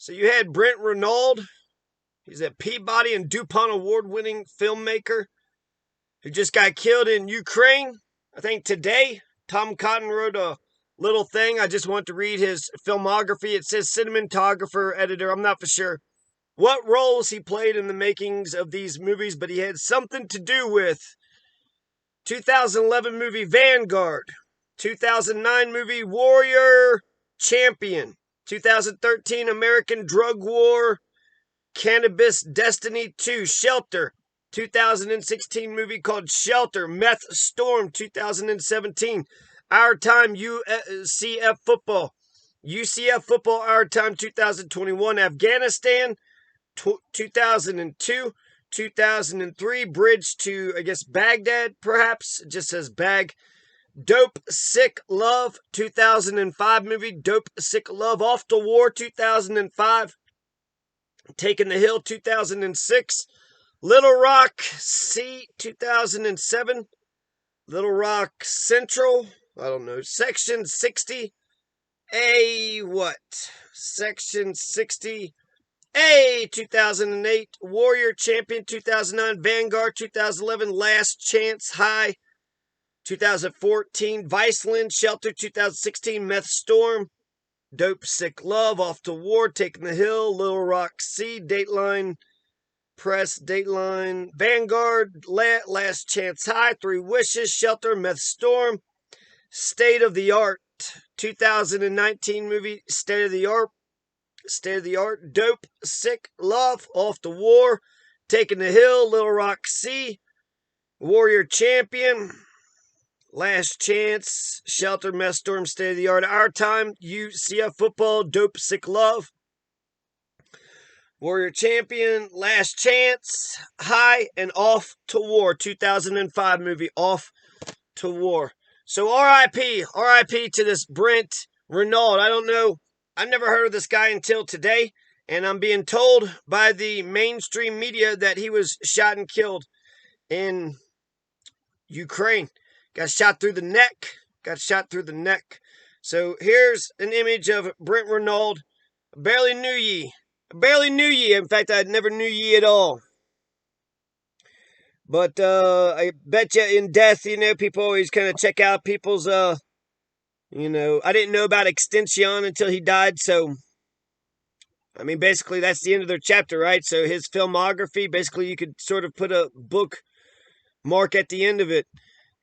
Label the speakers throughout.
Speaker 1: So you had Brent Renaud. He's a Peabody and DuPont award-winning filmmaker who just got killed in Ukraine. I think today, Tom Cotton wrote a little thing. I just want to read his filmography. It says cinematographer, editor. I'm not for sure what roles he played in the makings of these movies, but he had something to do with 2011 movie Vanguard, 2009 movie Warrior Champion, 2013 American Drug War, Cannabis Destiny 2, Shelter, 2016 movie called Shelter, Meth Storm, 2017, Our Time UCF Football, Our Time 2021, Afghanistan, 2002, 2003, Bridge to, I guess, Baghdad, perhaps. It just says Bag. Dope, Sick, Love, 2005 movie, Dope, Sick, Love, Off to War, 2005. Taking the Hill, 2006. Little Rock, C, 2007. Little Rock Central, I don't know. Section 60. Section 60. 2008. Warrior Champion, 2009. Vanguard, 2011. Last Chance High, 2014. Viceland, Shelter, 2016. Meth Storm, Dope, Sick, Love, Off to War, Taking the Hill, Little Rock C, Dateline Press, Dateline, Vanguard, Last Chance High, Three Wishes, Shelter, Meth Storm, State of the Art, 2019 movie, State of the Art, Dope, Sick, Love, Off to War, Taking the Hill, Little Rock C, Warrior Champion, Last Chance, Shelter, Meth Storm, State of the Art, Our Time, UCF Football, Dope, Sick, Love, Warrior Champion, Last Chance, High, and Off to War, 2005 movie, Off to War. So R.I.P. to this Brent Renaud. I don't know. I've never heard of this guy until today, and I'm being told by the mainstream media that he was shot and killed in Ukraine. Got shot through the neck. So here's an image of Brent Renaud. Barely knew ye. In fact, I never knew ye at all. But I bet you in death, people always kind of check out people's, I didn't know about Extension until he died. So, I mean, basically, that's the end of their chapter, right? So his filmography, basically, you could sort of put a book mark at the end of it.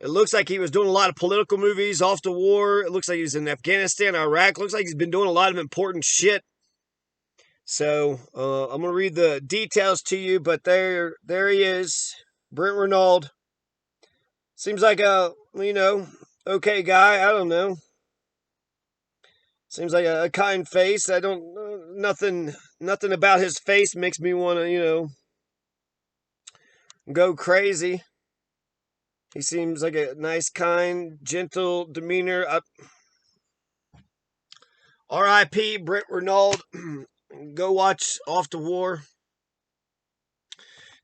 Speaker 1: It looks like he was doing a lot of political movies, Off to War. It looks like he was in Afghanistan, Iraq. Looks like he's been doing a lot of important shit. So I'm going to read the details to you, but there he is, Brent Renaud. Seems like a, okay guy. I don't know. Seems like a kind face. I don't, nothing about his face makes me want to, go crazy. He seems like a nice, kind, gentle demeanor. R.I.P. Brent Renaud. Go watch Off to War.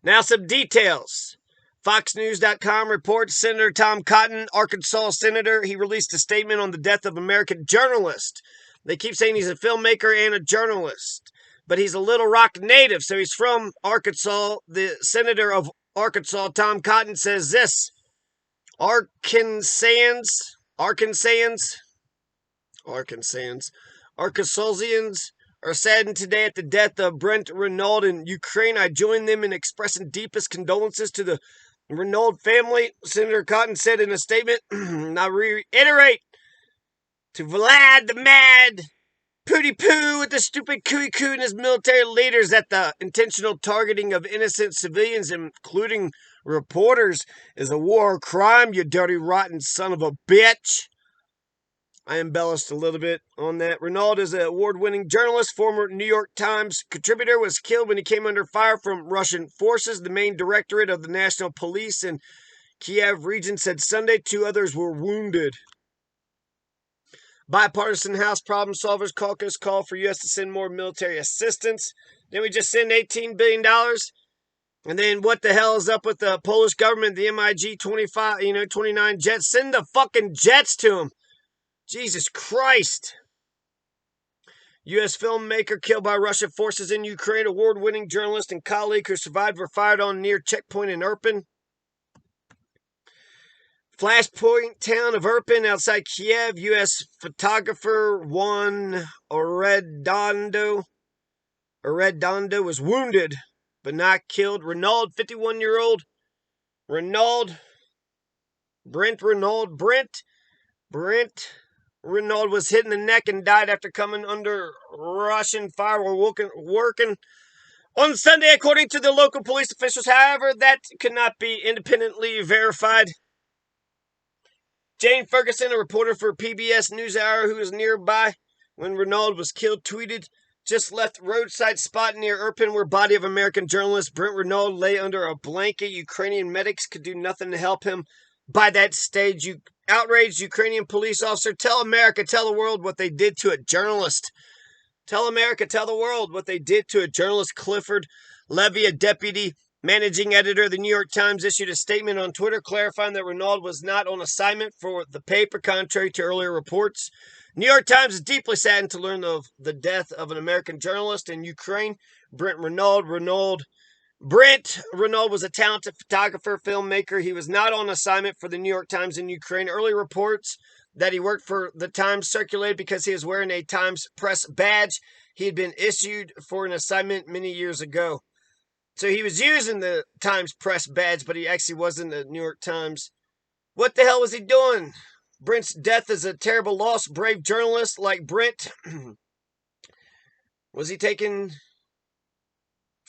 Speaker 1: Now some details. FoxNews.com reports Senator Tom Cotton, Arkansas senator, he released a statement on the death of American journalist. They keep saying he's a filmmaker and a journalist, but he's a Little Rock native, so he's from Arkansas. The senator of Arkansas, Tom Cotton, says this: Arkansasians are saddened today at the death of Brent Renaud in Ukraine. I join them in expressing deepest condolences to the Renaud family, Senator Cotton said in a statement. I reiterate to Vlad the Mad Pooty Poo with the stupid cooey coo and his military leaders that the intentional targeting of innocent civilians, including reporters, is a war crime, you dirty, rotten son of a bitch. I embellished a little bit on that. Renaud is an award-winning journalist, former New York Times contributor, was killed when he came under fire from Russian forces. The main directorate of the National Police in Kiev region said Sunday 2 others were wounded. Bipartisan House Problem Solvers Caucus called for U.S. to send more military assistance. Then we just send $18 billion. And then what the hell is up with the Polish government, the MiG-25, 29 jets? Send the fucking jets to them. Jesus Christ. U.S. filmmaker killed by Russian forces in Ukraine. Award-winning journalist and colleague who survived were fired on near checkpoint in Irpin. Flashpoint town of Irpin outside Kiev. U.S. photographer Juan Arredondo was wounded but not killed. Renaud, 51-year-old Renaud, Brent Renaud was hit in the neck and died after coming under Russian fire while working on Sunday, according to the local police officials. However, that could not be independently verified. Jane Ferguson, a reporter for PBS NewsHour who was nearby when Renaud was killed, tweeted, "Just left roadside spot near Irpin where body of American journalist Brent Renaud lay under a blanket. Ukrainian medics could do nothing to help him. By that stage, outraged Ukrainian police officer, tell America, tell the world what they did to a journalist. Tell America, tell the world what they did to a journalist." Clifford Levy, a deputy managing editor of the New York Times, issued a statement on Twitter clarifying that Renaud was not on assignment for the paper, contrary to earlier reports. New York Times is deeply saddened to learn of the death of an American journalist in Ukraine, Brent Renaud. Brent Renaud was a talented photographer, filmmaker. He was not on assignment for the New York Times in Ukraine. Early reports that he worked for the Times circulated because he was wearing a Times press badge he had been issued for an assignment many years ago. So he was using the Times press badge, but he actually wasn't the New York Times. What the hell was he doing? Brent's death is a terrible loss. Brave journalist like Brent. Was he taking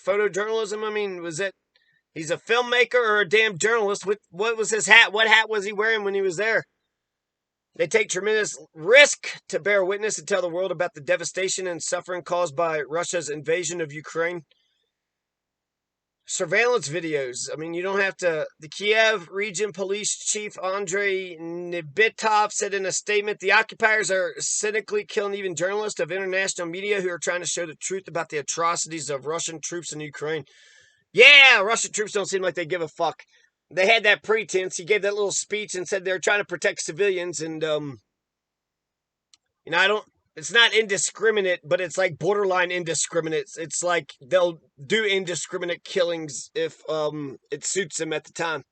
Speaker 1: photojournalism? I mean, was it, he's a filmmaker or a damn journalist? What was his hat? What hat was he wearing when he was there? They take tremendous risk to bear witness and tell the world about the devastation and suffering caused by Russia's invasion of Ukraine. Surveillance videos. I mean, you don't have to. The Kiev region police chief Andrei Nibitov said in a statement, the occupiers are cynically killing even journalists of international media who are trying to show the truth about the atrocities of Russian troops in Ukraine. Yeah, Russian troops don't seem like they give a fuck. They had that pretense. He gave that little speech and said they're trying to protect civilians, and I don't. It's not indiscriminate, but it's like borderline indiscriminate. It's like they'll do indiscriminate killings if it suits them at the time.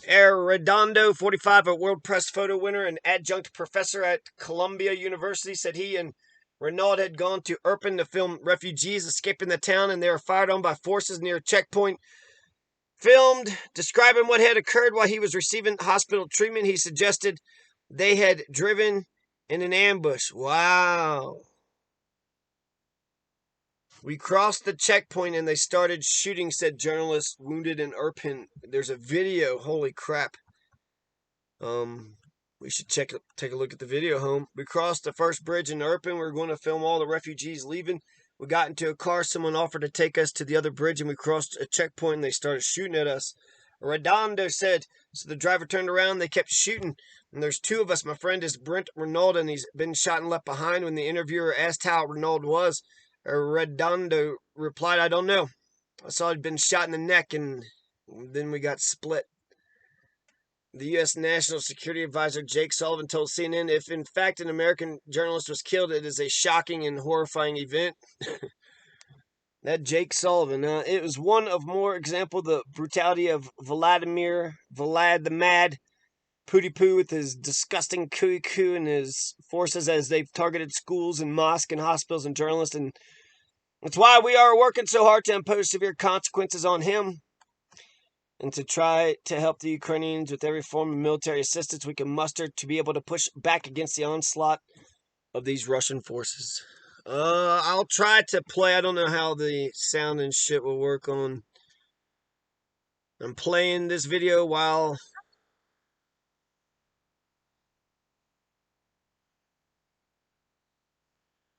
Speaker 1: Redondo, 45, a World Press Photo winner and adjunct professor at Columbia University, said he and Renaud had gone to Irpin to film refugees escaping the town, and they were fired on by forces near a checkpoint. Filmed describing what had occurred while he was receiving hospital treatment. He suggested they had driven in an ambush. Wow. We crossed the checkpoint and they started shooting, said journalist wounded in Irpin. There's a video. Holy crap. We should take a look at the video home. We crossed the first bridge in Irpin. We were going to film all the refugees leaving. We got into a car. Someone offered to take us to the other bridge, and we crossed a checkpoint, and they started shooting at us. Redondo said, so the driver turned around. They kept shooting, and there's two of us. My friend is Brent Renaud, and he's been shot and left behind. When the interviewer asked how Renaud was, Redondo replied, I don't know. I saw he'd been shot in the neck, and then we got split. The U.S. National Security Advisor Jake Sullivan told CNN, if in fact an American journalist was killed, it is a shocking and horrifying event. That Jake Sullivan. It was one of more example of the brutality of Vlad the Mad, Pooty Poo with his disgusting coo and his forces as they've targeted schools and mosques and hospitals and journalists. And that's why we are working so hard to impose severe consequences on him and to try to help the Ukrainians with every form of military assistance we can muster to be able to push back against the onslaught of these Russian forces. I'll try to play. I don't know how the sound and shit will work on. I'm playing this video while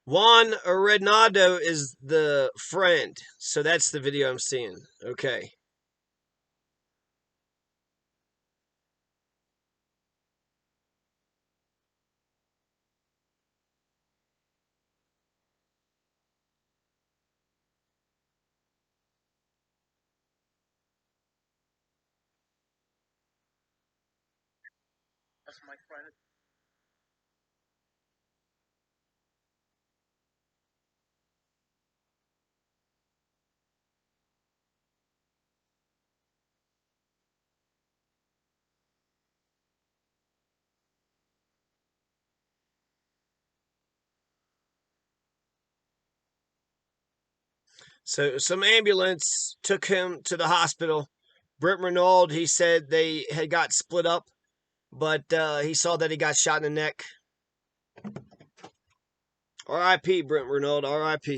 Speaker 1: Juan Renaud is the friend. So that's the video I'm seeing. Okay. So some ambulance took him to the hospital. Brent Renaud, he said they had got split up, but he saw that he got shot in the neck. R.I.P. Brent Renaud, R.I.P.